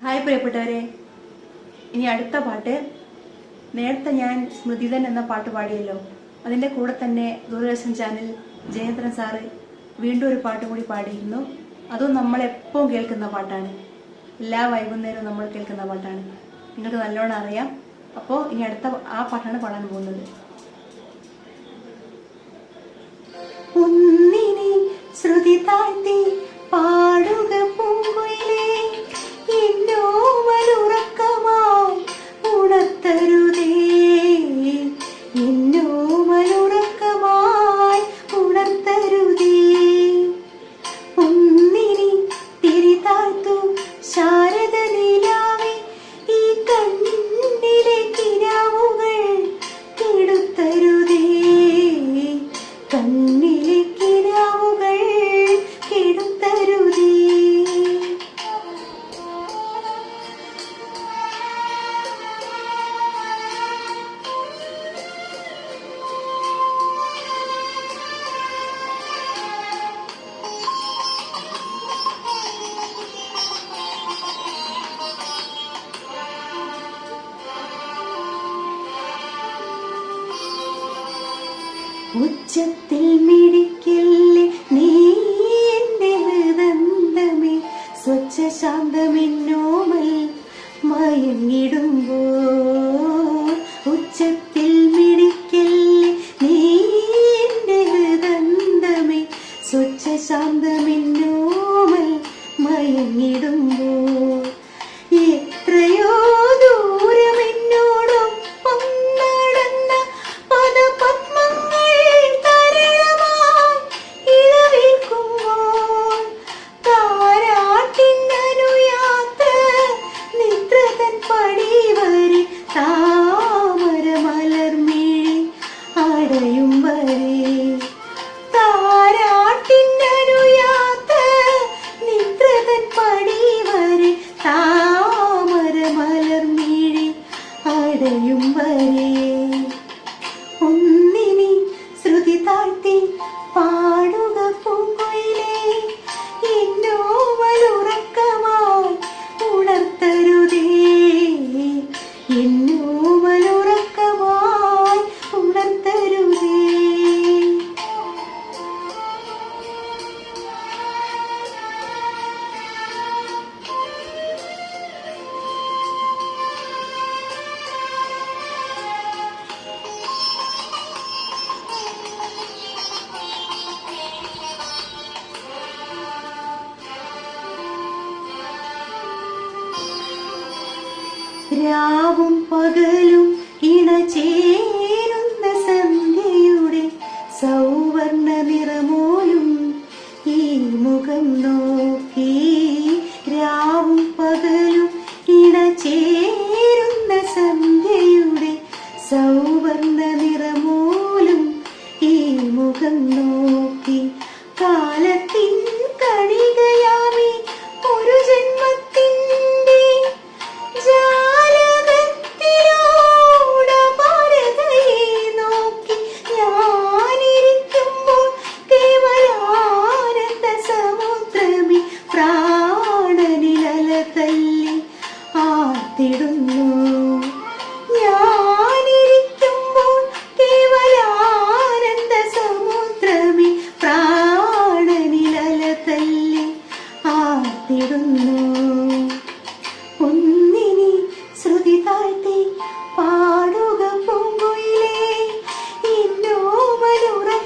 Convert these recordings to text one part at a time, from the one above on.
Hi പ്രിയപ്പെട്ടവരെ, ഇനി അടുത്ത പാട്ട് നേരത്തെ ഞാൻ സ്മൃതിധൻ എന്ന പാട്ട് പാടിയല്ലോ, അതിൻ്റെ കൂടെ തന്നെ ദൂരദർശൻ ചാനൽ ജയേന്ദ്രൻ സാറ് വീണ്ടും ഒരു പാട്ട് കൂടി പാടിയിരുന്നു. അതും നമ്മളെപ്പോഴും കേൾക്കുന്ന പാട്ടാണ്, എല്ലാ വൈകുന്നേരവും നമ്മൾ കേൾക്കുന്ന പാട്ടാണ്, നിങ്ങൾക്ക് നല്ലോണം അറിയാം. അപ്പോൾ ഇനി അടുത്ത ആ പാട്ടാണ് പാടാൻ പോകുന്നത്. ഒന്നിനെ ശ്രുതി താഴ്ത്തി പാടുക പൂങ്കുയിലേ, എന്നോമലുറക്കമായി ഉണർത്തരുതേ, എന്നോമലുറക്കമായി ഉണർത്തരുതേ. ഒന്നിനി തിരി താഴ്ത്തു ശാരദ നിലാവേ, ഈ കണ്ണിലെ കിനാവുകൾ കെടുത്തരുതേ, കണ്ണിലെ കിനാവുകൾ കെടുത്തരുതേ. ഉച്ചത്തിൽ മിടിക്കില്ലേ നീ എന്റെ ഹൃദന്തമേ, സ്വച്ഛ ശാന്തമെന്നോമൽ മയങ്ങിടുമ്പോൾ. ഉച്ചത്തിൽ മിടിക്കില്ലേ നീ എന്റെ ഹൃദന്തമേ, സ്വച്ഛ ശാന്തമെന്നോമൽ മയങ്ങിടുമ്പോൾ. എത്രയോ ദൂരമെന്നോടൊപ്പം നടന്ന പദപത്മങ്ങൾ തരളമായി ഇളവേൽക്കുമ്പോൾ, താരാട്ടിനനുയാത്ര നിദ്രതൻ പടിവരെ, താമര മലർമിഴി അടയും വരെ, താരാട്ടിനനുയാത്ര നിദ്രതൻ പടിവരെ, താമര മലർമിഴി അടയും വരെ. ഒന്നിനി ശ്രുതി താഴ്ത്തി പാടുക പൂങ്കുയിലേ, എന്നോമലുറക്കമായി ഉണർത്തരുതേ, എന്നോമലുറക്കമായി ഉണർത്തരുതേ. രാവും പകലും ഇണചേരുന്ന സന്ധ്യയുടെ സൗവർണ്ണ നിറമോലും ഈ മുഖം നോക്കി, രാവും പകലും ഇണചേരുന്ന സന്ധ്യയുടെ സൗവർണ്ണ നിറമോലും ഈ മുഖം നോക്കി. കാലത്തിൻ കണികയാമി ഒരു ജന്മത്തിൻ്റെ ജാലകത്തിലൂടമരതയെ നോക്കി ഞാനിരിക്കുമ്പോൾ കേവലാനന്ദ സമുദ്രമേ പ്രാണനിലല തല്ലി ആർത്തിടുന്നു. ഞാനിരിക്കുമ്പോൾ കേവലാനന്ദ സമുദ്രമേ പ്രാണനിലല തല്ലി ആർത്തിടുന്നു. ഒന്നിനി ശ്രുതി താഴ്ത്തി പാടുക പൂങ്കുയിലേ, എന്നോമലുറക്കമായി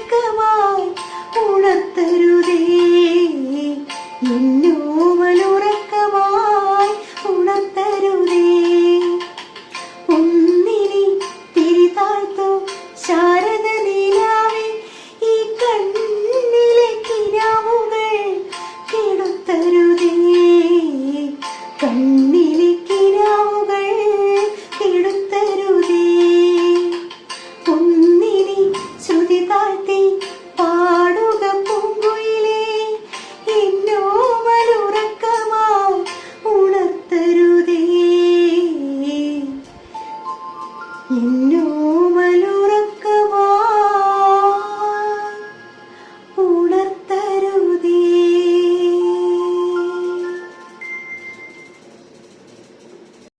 ഉണർത്തരുതേ, എന്നോമലുറക്കമായി ഉണർത്തരുതേ. ഒന്നിനി തിരി താഴ്ത്തു ശാരദ നിലാവേ, ഈ കണ്ണിലെ കിനാവുകൾ കെടുത്തരുതേ, കണ്ണിലെ